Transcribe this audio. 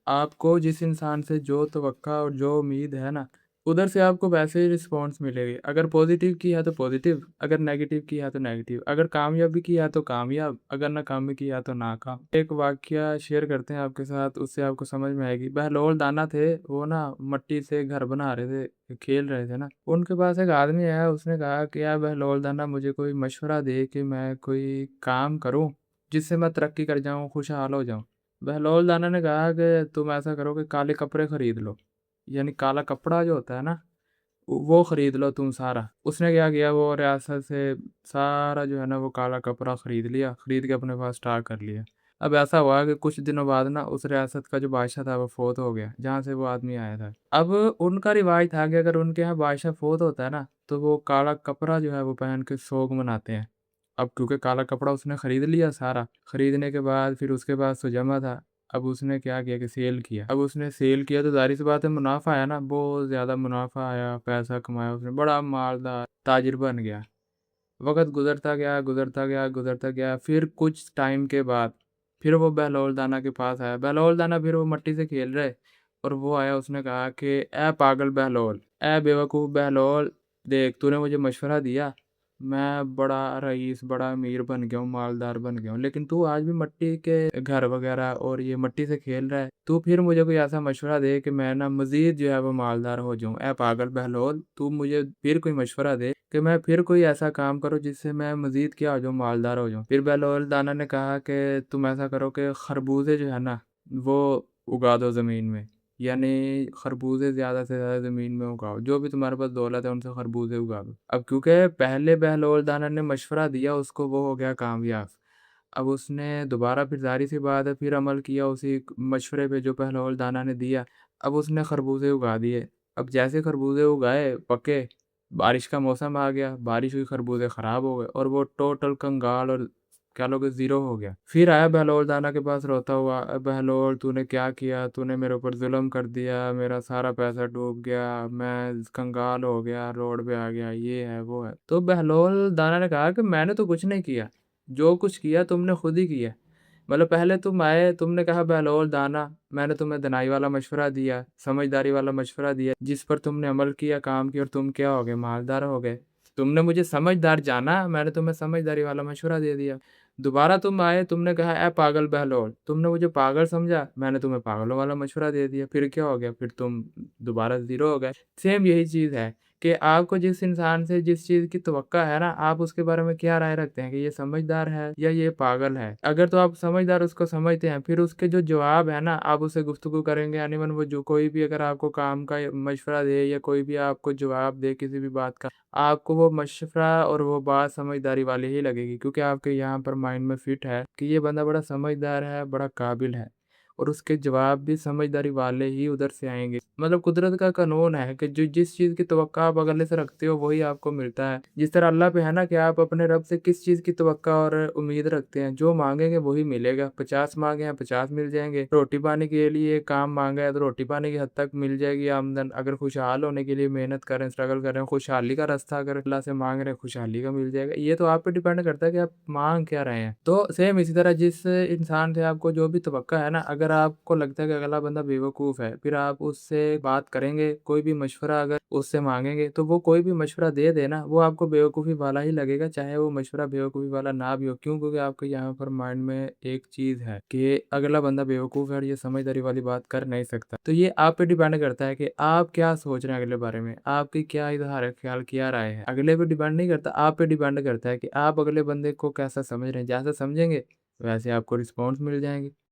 آپ کو جس انسان سے جو توقع اور جو امید ہے نا، ادھر سے آپ کو ویسے ہی رسپانس ملے گی۔ اگر پازیٹیو کی ہے تو پازیٹیو، اگر نیگیٹو کی ہے تو نیگیٹو، اگر کامیابی کی ہے تو کامیاب، اگر ناکامی کی ہے تو ناکام۔ ایک واقعہ شیئر کرتے ہیں آپ کے ساتھ، اس سے آپ کو سمجھ میں آئے گی۔ بہلول دانا تھے، وہ نا مٹی سے گھر بنا رہے تھے، کھیل رہے تھے نا۔ ان کے پاس ایک آدمی آیا، اس نے کہا کہ یار بہلول دانا مجھے کوئی مشورہ دے کہ میں کوئی کام کروں جس سے میں ترقی کر جاؤں، خوشحال ہو جاؤں۔ بہلول دانا نے کہا کہ تم ایسا کرو کہ کالے کپڑے خرید لو، یعنی کالا کپڑا جو ہوتا ہے نا، وہ خرید لو تم سارا۔ اس نے کیا کیا، وہ ریاست سے سارا جو ہے نا وہ کالا کپڑا خرید لیا، خرید کے اپنے پاس اسٹاک کر لیا۔ اب ایسا ہوا کہ کچھ دنوں بعد نا اس ریاست کا جو بادشاہ تھا وہ فوت ہو گیا، جہاں سے وہ آدمی آیا تھا۔ اب ان کا رواج تھا کہ اگر ان کے یہاں بادشاہ فوت ہوتا ہے نا تو وہ کالا کپڑا جو ہے وہ پہن کے سوگ مناتے ہیں۔ اب کیونکہ کالا کپڑا اس نے خرید لیا سارا، خریدنے کے بعد پھر اس کے پاس تو جمع تھا۔ اب اس نے کیا کیا کہ سیل کیا۔ اب اس نے سیل کیا تو ظاہر سی بات ہے منافع آیا نا، بہت زیادہ منافع آیا، پیسہ کمایا اس نے، بڑا مالدار تاجر بن گیا۔ وقت گزرتا گیا گزرتا گیا گزرتا گیا، پھر کچھ ٹائم کے بعد پھر وہ بہلول دانا کے پاس آیا۔ بہلول دانا پھر وہ مٹی سے کھیل رہے اور وہ آیا، اس نے کہا کہ اے پاگل بہلول، اے بیوقوف بہلول، دیکھ تو نے مجھے مشورہ دیا، میں بڑا رئیس، بڑا امیر بن گیا ہوں، مالدار بن گیا ہوں، لیکن تو آج بھی مٹی کے گھر وغیرہ اور یہ مٹی سے کھیل رہا ہے۔ تو پھر مجھے کوئی ایسا مشورہ دے کہ میں نا مزید جو ہے وہ مالدار ہو جاؤں۔ اے پاگل بہلول، تو مجھے پھر کوئی مشورہ دے کہ میں پھر کوئی ایسا کام کروں جس سے میں مزید کیا ہو جاؤں، مالدار ہو جاؤں۔ پھر بہلول دانا نے کہا کہ تم ایسا کرو کہ خربوزے جو ہے نا وہ اگا دو زمین میں، یعنی خربوزے زیادہ سے زیادہ زمین میں اگاؤ، جو بھی تمہارے پاس دولت ہے ان سے خربوزے اگا دو۔ اب کیونکہ پہلے بہلول دانا نے مشورہ دیا اس کو، وہ ہو گیا کامیاب۔ اب اس نے دوبارہ پھر ظاہر سی بات ہے پھر عمل کیا اسی مشورے پہ جو بہلول دانا نے دیا۔ اب اس نے خربوزے اگا دیے۔ اب جیسے خربوزے اگائے، پکے، بارش کا موسم آ گیا، بارش ہوئی، خربوزے خراب ہو گئے اور وہ ٹوٹل کنگال اور کہہ لو کہ زیرو ہو گیا۔ پھر آیا بہلول دانا کے پاس روتا ہوا، اے بہلول تو نے کیا کیا، تو نے میرے اوپر ظلم کر دیا، میرا سارا پیسہ ڈوب گیا، میں کنگال ہو گیا، روڈ پہ آ گیا، یہ ہے وہ ہے۔ تو بہلول دانا نے کہا کہ میں نے تو کچھ نہیں کیا، جو کچھ کیا تم نے خود ہی کیا۔ مطلب پہلے تم آئے، تم نے کہا بہلول دانا میں نے تمہیں دنائی والا مشورہ دیا، سمجھداری والا مشورہ دیا، جس پر تم نے عمل کیا، کام کیا، اور تم کیا ہو گئے، مالدار ہو گئے۔ تم نے مجھے سمجھدار جانا، میں نے تمہیں سمجھداری والا مشورہ دے دیا۔ دوبارہ تم آئے، تم نے کہا اے پاگل بہلول، تم نے مجھے پاگل سمجھا، میں نے تمہیں پاگلوں والا مشورہ دے دیا۔ پھر کیا ہو گیا، پھر تم دوبارہ زیرو ہو گئے۔ سیم یہی چیز ہے کہ آپ کو جس انسان سے جس چیز کی توقع ہے نا، آپ اس کے بارے میں کیا رائے رکھتے ہیں کہ یہ سمجھدار ہے یا یہ پاگل ہے۔ اگر تو آپ سمجھدار اس کو سمجھتے ہیں، پھر اس کے جو جواب ہے نا آپ اسے گفتگو کریں گے، یعنی وہ جو کوئی بھی اگر آپ کو کام کا مشورہ دے یا کوئی بھی آپ کو جواب دے کسی بھی بات کا، آپ کو وہ مشورہ اور وہ بات سمجھداری والی ہی لگے گی، کیونکہ آپ کے یہاں پر مائنڈ میں فٹ ہے کہ یہ بندہ بڑا سمجھدار ہے، بڑا قابل ہے، اور اس کے جواب بھی سمجھداری والے ہی ادھر سے آئیں گے۔ مطلب قدرت کا قانون ہے کہ جس چیز کی توقع آپ اگلے سے رکھتے ہو وہی آپ کو ملتا ہے۔ جس طرح اللہ پہ ہے نا کہ آپ اپنے رب سے کس چیز کی توقع اور امید رکھتے ہیں، جو مانگیں گے وہی ملے گا۔ 50 مانگے ہیں 50 مل جائیں گے، روٹی پانی کے لیے کام مانگا ہے تو روٹی پانی کی حد تک مل جائے گی آمدن۔ اگر خوشحال ہونے کے لیے محنت کریں، اسٹرگل کریں، خوشحالی کا راستہ اگر اللہ سے مانگ رہے ہیں، خوشحالی کا مل جائے گا۔ یہ تو آپ پہ ڈیپینڈ کرتا ہے کہ آپ مانگ کیا رہے ہیں۔ تو سیم اسی طرح جس انسان سے آپ کو جو بھی توقع ہے نا، اگر آپ کو لگتا ہے کہ اگلا بندہ بیوقوف ہے، پھر آپ اس سے بات کریں گے، کوئی بھی مشورہ اگر اس سے مانگیں گے تو وہ کوئی بھی مشورہ دے نا، وہ آپ کو بیوقوفی والا ہی لگے گا، چاہے وہ مشورہ بیوقوفی والا نہ بھی ہو۔ کیوں؟ کیونکہ آپ کے یہاں پر مائنڈ میں ایک چیز ہے کہ اگلا بندہ بیوقوف ہے اور یہ سمجھداری والی بات کر نہیں سکتا۔ تو یہ آپ پہ ڈیپینڈ کرتا ہے کہ آپ کیا سوچ رہے ہیں اگلے بارے میں، آپ کی کیا اظہار خیال، کیا رائے ہے۔ اگلے پہ ڈیپینڈ نہیں کرتا، آپ پہ ڈیپینڈ کرتا ہے کہ آپ اگلے بندے کو کیسا سمجھ رہے ہیں۔ جیسا سمجھیں گے ویسے آپ کو رسپانس مل جائیں گے۔